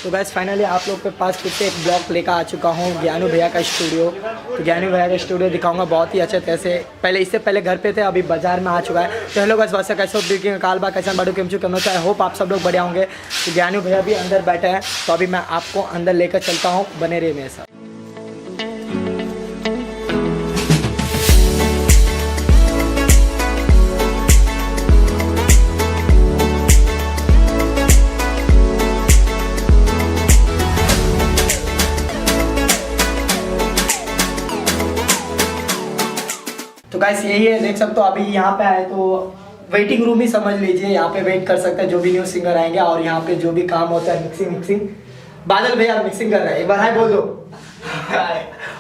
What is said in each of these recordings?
तो guys finally आप लोग के पास फिर से एक ब्लॉग लेकर आ चुका हूँ ज्ञानू भैया का स्टूडियो। तो ज्ञानू भैया का स्टूडियो दिखाऊंगा बहुत ही अच्छे तरह से। इससे पहले घर पे थे, अभी बाजार में आ चुका है। तो हेलो गाइस, वैसे कैसे हो कालबा कैसे बड़ू केमचू करना चाहिए, होप आप सब लोग बढ़िया होंगे। तो ज्ञानू भैया भी अंदर बैठे हैं, तो अभी मैं आपको अंदर लेकर चलता हूँ, बने रहिए मेरे साथ। तो गाइस यही है, देख सकते हो अभी यहाँ पे आए तो वेटिंग रूम ही समझ लीजिए, यहाँ पे वेट कर सकते हैं जो भी न्यू सिंगर आएंगे। और यहाँ पे जो भी काम होता है मिक्सिंग बादल भैया मिक्सिंग कर रहे हैं, एक बार हाय बोल दो।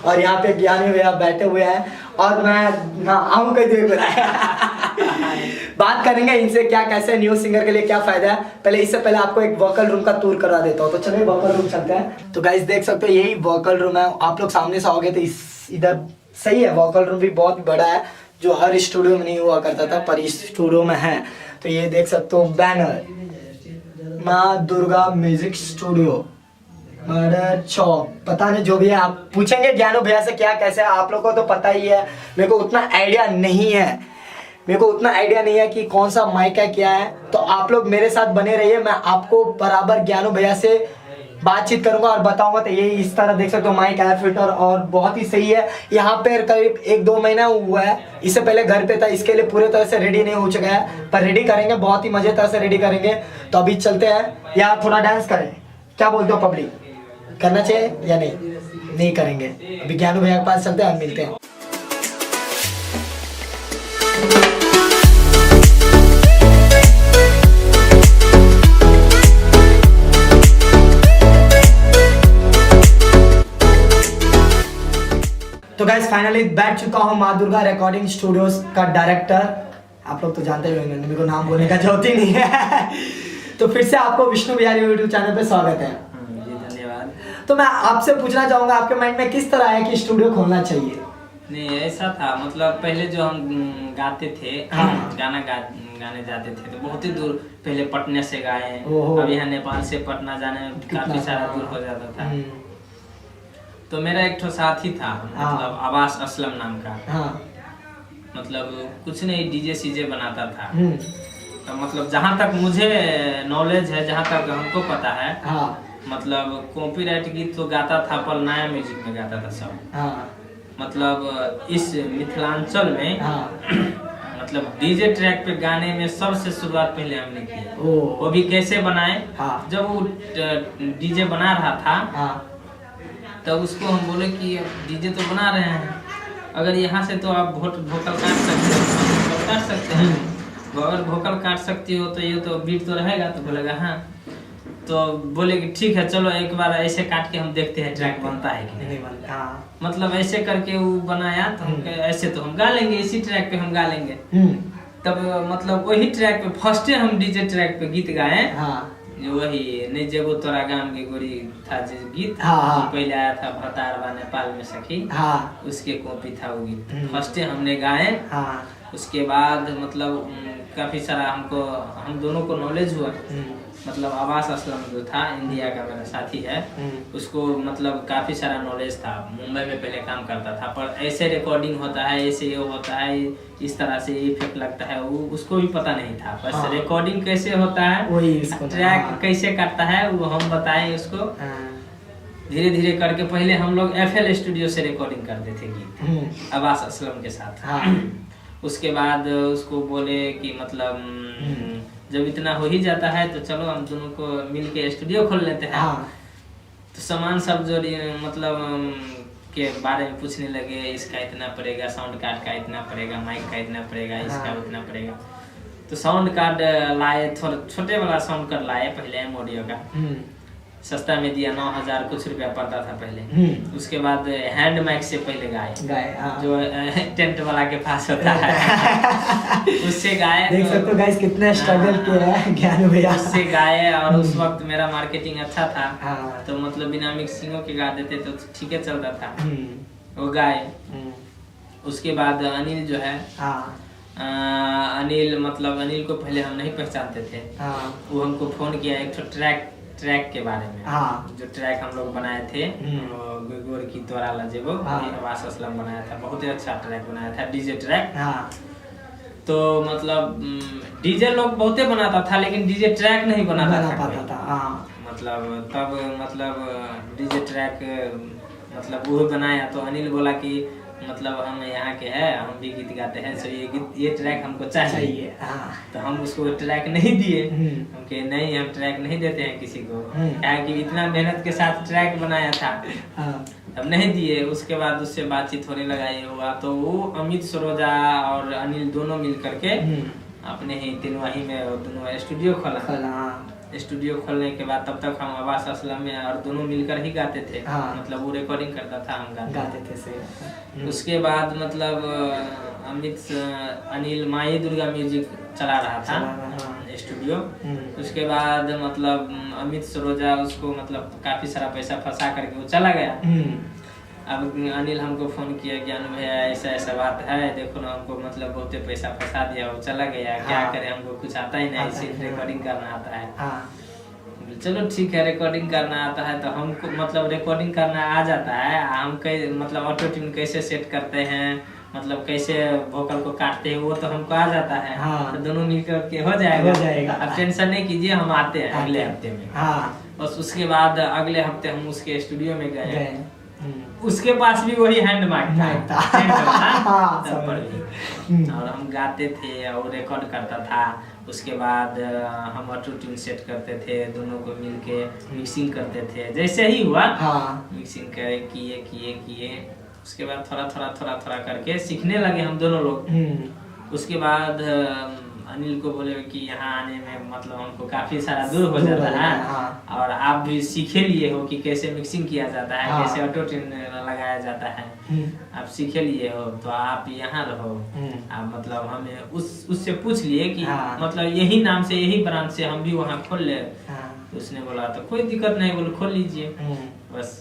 और यहाँ पे ज्ञानी भैया बैठे हुए हैं और मैं आऊँ कहीं देख बात करेंगे इनसे क्या कैसे न्यू सिंगर के लिए क्या फायदा है। इससे पहले आपको एक वोकल रूम का टूर करा देता हूँ। तो चलिए वोकल रूम चलते हैं। तो गाइस देख सकते हो यही वोकल रूम है, आप लोग सामने से आओगे तो इधर सही है। वोकल रूम भी बहुत बड़ा है, जो हर स्टूडियो में नहीं हुआ करता था, पर इस स्टूडियो में है। तो ये देख सकते हो बैनर माँ दुर्गा म्यूजिक स्टूडियो मर्डर चौक, पता नहीं जो भी है। आप पूछेंगे ज्ञानू भैया से क्या कैसे, आप लोग को तो पता ही है, मेरे को उतना आइडिया नहीं है कि कौन सा माइक है क्या है। तो आप लोग मेरे साथ बने रहिए, मैं आपको बराबर ज्ञानू भैया से बातचीत करूंगा और बताऊंगा। तो ये इस तरह देख सकते हो माइक एयर फिल्टर और बहुत ही सही है। यहाँ पे करीब 1-2 महीना हुआ है, इससे पहले घर पे था, इसके लिए पूरे तरह से रेडी नहीं हो चुका है, पर रेडी करेंगे, बहुत ही मजे तरह से रेडी करेंगे। तो अभी चलते हैं, या थोड़ा डांस करें, क्या बोलते हो पब्लिक, करना चाहिए या नहीं करेंगे। अभी ज्ञानू भैया के पास चलते हैं, मिलते हैं। तो गाइस फाइनली बैठ चुका हूँ माँ दुर्गा रिकॉर्डिंग स्टूडियोज का डायरेक्टर। आप लोग तो जानते ही होंगे, मेरे को नाम बोलने का जरूरत ही नहीं है। तो फिर से आपको विष्णु बिहारी यूट्यूब चैनल पे स्वागत है। जी धन्यवाद। तो मैं आपसे पूछना चाहूंगा आपके माइंड में किस तरह है कि स्टूडियो खोलना चाहिए। नहीं ऐसा था, मतलब पहले जो हम गाते थे, गाने जाते थे तो बहुत ही दूर, पहले पटना से गाए, अब यहाँ नेपाल से पटना जाने में काफी सारा दूर हो जाता था। तो मेरा एक ठो साथी था, मतलब आवास असलम नाम का, मतलब कुछ नहीं डीजे सीजे बनाता था। तो मतलब जहाँ तक मुझे नॉलेज है, जहाँ तक हमको पता है, मतलब कॉपीराइट गीत तो गाता था, पर नया म्यूजिक में गाता था सब। मतलब इस मिथिलांचल में मतलब डीजे ट्रैक पे गाने में सबसे शुरुआत पहले हमने की। वो भी कैसे बनाए, जब वो डीजे बना रहा था तो उसको हम बोले कि डीजे तो बना रहे हैं, अगर यहाँ से तो आप वोकल काट सकते हैं, अगर वोकल काट सकती हो तो ये तो बीट तो रहेगा। तो बोलेगा हाँ। तो बोले कि ठीक है चलो एक बार ऐसे काट के हम देखते हैं ट्रैक बनता है कि नहीं बनता। मतलब ऐसे करके वो बनाया, तो हम ऐसे तो हम गा लेंगे, इसी ट्रैक पे हम गा लेंगे। तब मतलब वही ट्रैक पे फर्स्ट हम डीजे ट्रैक पे गीत गाए, वही नहीं जेबो तोरा गाम के गोरी था जो गीत, पहले आया था भतारवा नेपाल में सखी, उसके कॉपी था वो गीत, फर्स्ट हमने गाए। उसके बाद मतलब काफी सारा हम दोनों को नॉलेज हुआ। मतलब आवास असलम जो था, इंडिया का मेरा साथी है, उसको मतलब काफी सारा नॉलेज था, मुंबई में पहले काम करता था, पर ऐसे रिकॉर्डिंग होता है, ऐसे ये होता है, इस तरह से इफेक्ट लगता है, वो उसको भी पता नहीं था। बस रिकॉर्डिंग कैसे होता है, ट्रैक कैसे काटता है, वो हम बताएं उसको। धीरे धीरे करके पहले हम लोग FL स्टूडियो से रिकॉर्डिंग करते थे गीत आवास असलम के साथ। उसके बाद उसको बोले कि मतलब जब इतना हो ही जाता है तो चलो हम दोनों को मिल के स्टूडियो खोल लेते हैं। तो सामान सब जो मतलब के बारे में पूछने लगे, इसका इतना पड़ेगा, साउंड कार्ड का इतना पड़ेगा, माइक का इतना पड़ेगा, इसका उतना पड़ेगा। तो साउंड कार्ड लाए, थोड़ा छोटे वाला साउंड कार्ड लाए पहले, ऑडियो का सस्ता में दिया, 9,000 कुछ रुपया पड़ता था पहले। उसके बाद हैंड माइक से पहले गाए जो टेंट वाला के पास होता है उससे गाए। देख सकते हो गाइस कितना स्ट्रगल किया है ज्ञानू भैया, उससे गाए। और उस वक्त मेरा मार्केटिंग अच्छा था, तो मतलब बिना मिक्सिंगों के गा देते तो ठीक है चलता था, वो गाए। उसके बाद अनिल जो है, अनिल मतलब अनिल को पहले हम नहीं पहचानते थे, वो हमको फोन किया, एक ट्रैक ट्रैक के बारे में। हाँ। जो ट्रैक हम लोग बनाए थे गोर की तोरा लजेबो, अब्बास असलम बनाया था, बहुत ही अच्छा ट्रैक बनाया था, डीजे ट्रैक। हाँ। तो मतलब डीजे लोग बहुते बनाता था, लेकिन डीजे ट्रैक नहीं बनाता था। हाँ। मतलब तब मतलब डीजे ट्रैक मतलब वो बनाया तो अनिल बोला कि मतलब हम यहाँ के हैं, हम भी गीत गाते हैं, सो ये ट्रैक हमको चाहिए। हाँ। तो हम उसको ट्रैक नहीं दिए, हम कहे नहीं हम ट्रैक नहीं देते हैं किसी को, क्या कि इतना मेहनत के साथ ट्रैक बनाया था। तब नहीं दिए। उसके बाद उससे बातचीत होने लगा, ये हुआ तो वो अमित सरोजा और अनिल दोनों मिल करके अपने ही तिनवाही में दोनों स्टूडियो खोला। स्टूडियो खोलने के बाद तब तक हम अब्बास असलम में और दोनों मिलकर ही गाते थे। मतलब वो रिकॉर्डिंग करता था, हम गाते थे सही। उसके बाद मतलब अनिल माई दुर्गा म्यूजिक चला रहा था स्टूडियो। उसके बाद मतलब अमित सरोजा उसको मतलब काफी सारा पैसा फंसा करके वो चला गया। अब अनिल हमको फोन किया, ज्ञान भैया ऐसा ऐसा बात है, देखो ना हमको मतलब बहुते पैसा फंसा दिया, वो चला गया, क्या करें, हमको कुछ आता ही नहीं, सिर्फ रिकॉर्डिंग करना आता है। चलो ठीक है, रिकॉर्डिंग करना आता है तो हमको मतलब रिकॉर्डिंग करना आ जाता है, हम मतलब ऑटो ट्यून कैसे सेट करते हैं, मतलब कैसे वोकल को काटते हैं, वो तो हमको आ जाता है। तो दोनों मिलकर के हो जाएगा। अब टेंशन नहीं कीजिए, हम आते हैं अगले हफ्ते में। बस उसके बाद अगले हफ्ते हम उसके स्टूडियो में गए। उसके पास भी वही हैंड माइक था। और हम गाते थे और रिकॉर्ड करता था। उसके बाद हम ऑटो ट्यून सेट करते थे, दोनों को मिलके मिक्सिंग करते थे, जैसे ही हुआ मिक्सिंग करे किए। उसके बाद थोड़ा करके सीखने लगे हम दोनों लोग। उसके बाद अनिल को बोले कि यहाँ आने में मतलब हमको काफी सारा दूर हो जाता है, और आप भी सीखे लिए हो कि कैसे मिक्सिंग किया जाता है, कैसे ऑटो ट्यून लगाया जाता है, आप सीखे लिए हो, तो आप यहाँ रहो। आप मतलब हमें उससे पूछ लिए कि मतलब यही नाम से, यही ब्रांच से हम भी वहाँ खोल ले। तो उसने बोला तो कोई दिक्कत नहीं, बोलो खोल लीजिए बस।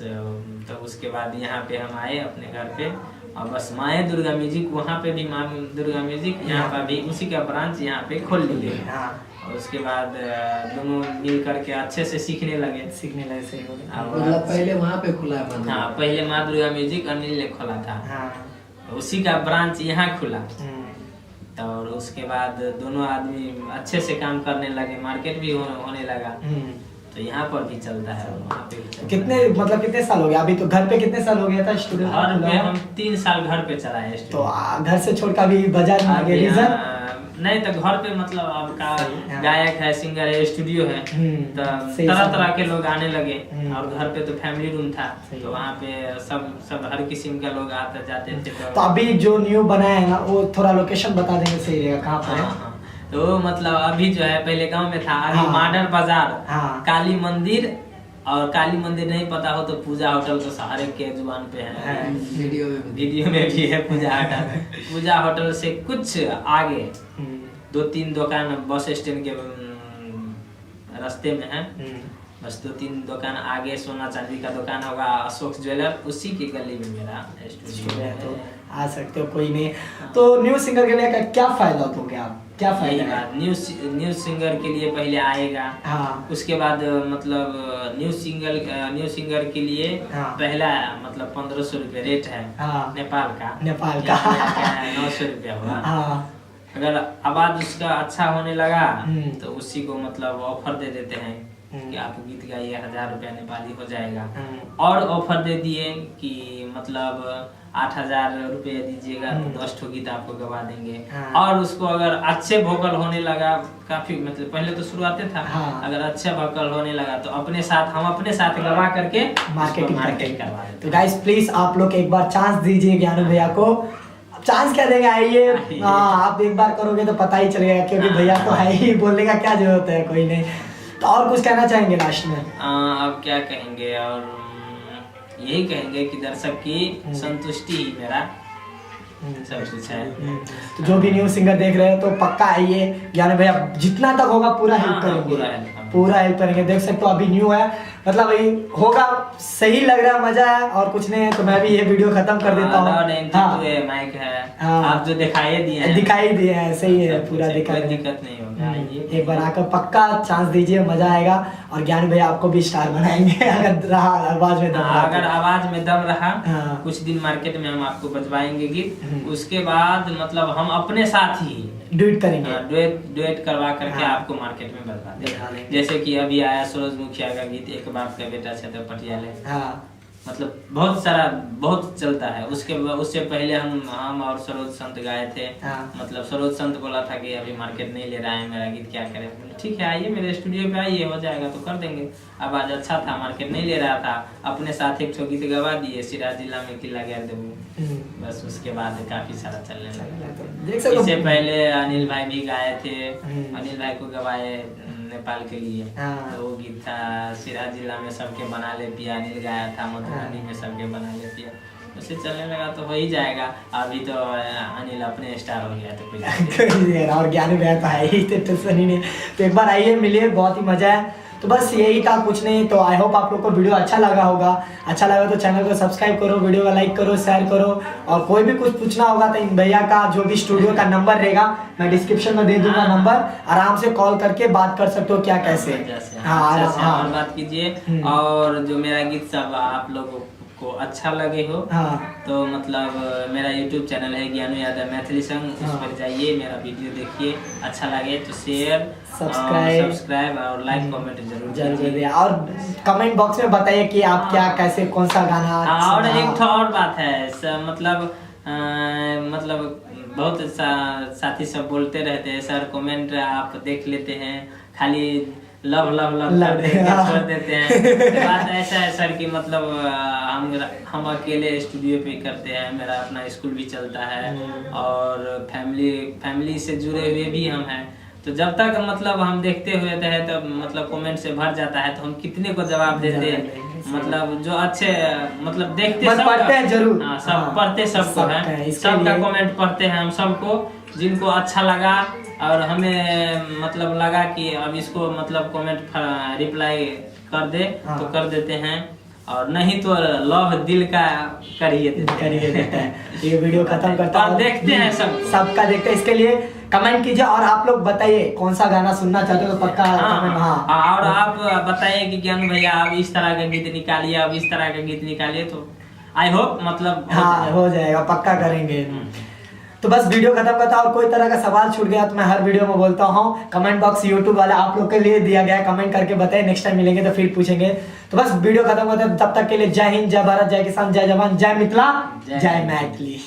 तो उसके बाद यहाँ पे हम आए अपने घर पे, और बस माए दुर्गा म्यूजिक, वहाँ पे भी माँ दुर्गा म्यूजिक, यहाँ पर भी उसी का ब्रांच यहाँ पे खोल लिए। और उसके बाद दोनों मिल करके अच्छे से सीखने लगे। सही बोले। मतलब पहले वहाँ पे खुला है? हाँ, पहले माँ दुर्गा म्यूजिक अनिल ने खोला था, उसी का ब्रांच यहाँ खुला। और उसके बाद दोनों आदमी अच्छे से काम करने लगे, मार्केट भी होने लगा। तो यहाँ पर भी चलता है, वहाँ पे भी चलता है। कितने साल हो गए अभी? तो घर पे कितने साल हो गया था स्टूडियो? घर पे हम 3 साल घर पे चलाए स्टूडियो। तो घर से छोड़ कर भी बाजार में आ गए? रीजन नहीं, तो घर पे मतलब अब का गायक है, सिंगर है, स्टूडियो है, तो तरह के लोग आने लगे। और घर पे तो फैमिली रूम था, तो वहाँ पे सब हर किस्म के लोग आते जाते थे। तो अभी जो न्यू बनाया है ना, वो थोड़ा लोकेशन बता देंगे, सही रहेगा, कहाँ पर है? तो मतलब अभी जो है, पहले गांव में था, अभी मॉडर्न बाजार, काली मंदिर, और काली मंदिर नहीं पता हो तो पूजा होटल तो सारे के जुबान पे है, वीडियो में भी है पूजा होटल। पूजा होटल से कुछ आगे 2-3 दुकान बस स्टैंड के रास्ते में है, बस 2-3 दुकान आगे सोना चांदी का दुकान होगा, अशोक ज्वेलर, उसी की गली में मेरा स्टूडियो है। तो आ सकते हो, कोई नहीं। तो न्यू सिंगर के लिए क्या फायदा हो गया? क्या फायदा है? न्यू सिंगर के लिए पहले आएगा, उसके बाद मतलब न्यू सिंगर के लिए पहला मतलब 1500 रुपये रेट है नेपाल का 900 रुपया हुआ। अगर आवाज उसका अच्छा होने लगा तो उसी को मतलब ऑफर दे देते हैं कि आप गीत गाइए, 1000 रुपया नेपाली हो जाएगा। और ऑफर दे दिए कि मतलब 8000 रुपये दीजिएगा तो 10 ठो गीत आपको गवा देंगे। और उसको अगर अच्छे वोकल होने लगा, काफी मतलब पहले तो शुरुआत था, अगर अच्छा वोकल होने लगा तो हम अपने साथ गवा करके मार्केटिंग करवा देते। तो गाइस प्लीज आप लोग एक बार चांस दीजिए ज्ञानू भैया को। चांस क्या देंगे, आइए। आप एक बार करोगे तो पता ही चलेगा, क्योंकि भैया तो है ही, बोलने का क्या जरूरत है, कोई नहीं। तो और कुछ कहना चाहेंगे लास्ट में? अब क्या कहेंगे, और यही कहेंगे कि दर्शक की संतुष्टि ही मेरा सब कुछ है। तो जो भी न्यू सिंगर देख रहे हैं तो पक्का आइए, ज्ञानू भैया जितना तक होगा पूरा हेल्प करेंगे। पूरा हेल्प करेंगे। देख सकते हो अभी न्यू है, मतलब वही होगा, सही लग रहा है, मजा है। और कुछ नहीं है तो मैं भी ये वीडियो खत्म कर देता हूँ। माइक है, हाँ। आप जो दिखाई दिए हैं, दिखाई दिए हैं, सही है, पूरा कोई दिखा दिक्कत नहीं होगा। एक बार आकर पक्का चांस दीजिए, मजा आएगा। और ज्ञान भैया आपको भी स्टार बनाएंगे अगर रहा आवाज में दम रहा तो। अगर आवाज में दम रहा, हाँ। कुछ दिन मार्केट में हम आपको बजवाएंगे गीत, उसके बाद मतलब हम अपने साथ ही ड्यूट करेंगे, डुएट करवा करके हाँ। आपको मार्केट में बजवा बजवा देंगे। देंगे। जैसे कि अभी आया सरोज मुखिया का गीत, एक बाप का बेटा छतर पटियाले, हाँ मतलब बहुत सारा बहुत चलता है। उससे पहले हम और सरोज संत गाए थे। हाँ। मतलब सरोज संत बोला था कि अभी मार्केट नहीं ले रहा है मेरा गीत, क्या करें। बोले ठीक है, आइए मेरे स्टूडियो पे आइए, हो जाएगा तो कर देंगे। आवाज अच्छा था, मार्केट नहीं ले रहा था, अपने साथ एक ठो गीत गवा दिए, सिराज जिला में किला गैर देबू, बस उसके बाद काफी सारा चलने लगा। देख सकते हो। इससे पहले अनिल भाई भी गाए थे, अनिल भाई को गवाए नेपाल के लिए। हाँ। तो वो गीत था सिराज जिला में सबके बना ले पिया, अनिल गाया था मधुबनी में सबके बना ले पिया, उससे चलने लगा तो हो ही जाएगा। अभी तो अनिल अपने स्टार हो गया तो कोई और ज्ञानी भैया तो है ही, तो टेंशन ही नहीं। तो एक बार आइए, मिलिए, बहुत ही मजा है। तो बस यही था, कुछ नहीं। तो आई होप आप लोग को वीडियो अच्छा लगा होगा। अच्छा लगा तो चैनल को सब्सक्राइब करो, वीडियो को लाइक करो, शेयर करो। और कोई भी कुछ पूछना होगा तो इन भैया का जो भी स्टूडियो का नंबर रहेगा मैं डिस्क्रिप्शन में दे दूंगा नंबर, आराम से कॉल करके बात कर सकते हो क्या कैसे। हाँ और बात कीजिए। और जो मेरा गीत सब आप लोगों को अच्छा लगे हो, हाँ तो मतलब मेरा YouTube चैनल है ज्ञानू यादव मैथिली संग, उस पर जाइए, मेरा वीडियो देखिए, अच्छा लगे तो शेयर सब्सक्राइब और लाइक कमेंट जरूर कीजिए। और कमेंट बॉक्स में बताइए कि आप क्या कैसे कौन सा गाना। और एक तो और बात है, मतलब बहुत साथी सब बोलते रहते हैं सर कमेंट आप देख लेते हैं, खाली लव लव लव छोड़ देते हैं। बात ऐसा है सर कि मतलब हम अकेले स्टूडियो पे करते हैं, मेरा अपना स्कूल भी चलता है और फैमिली से जुड़े हुए भी हम हैं। तो जब तक मतलब हम देखते हुए हैं तो मतलब कमेंट से भर जाता है, तो हम कितने को जवाब देते हैं। मतलब जो अच्छे मतलब देखते सब पढ़ते हैं जरूर, हाँ सब पढ़ते सबको है, सबका कमेंट पढ़ते हैं हम सबको। जिनको अच्छा लगा और हमें मतलब लगा कि अब इसको मतलब कमेंट रिप्लाई कर दे तो कर देते हैं, और नहीं तो लव दिल का करिए देता है। ये वीडियो खत्म करता और देखते हैं सबका देखते हैं। इसके लिए कमेंट कीजिए और आप लोग बताइए कौन सा गाना सुनना चाहते हो तो पक्का कमेंट। हाँ और आप बताइए कि ज्ञान भैया आप इस तरह का गीत निकालिए, अब इस तरह का गीत निकालिए, तो आई होप मतलब हाँ हो जाएगा, पक्का करेंगे। तो बस वीडियो खत्म करता। और कोई तरह का सवाल छूट गया तो मैं हर वीडियो में बोलता हूँ, कमेंट बॉक्स यूट्यूब वाला आप लोग के लिए दिया गया है, कमेंट करके बताइए, नेक्स्ट टाइम मिलेंगे तो फिर पूछेंगे। तो बस वीडियो खत्म करते हैं, तब तक के लिए जय हिंद, जय भारत, जय किसान, जय जवान, जय मिथिला, जय मैथिली।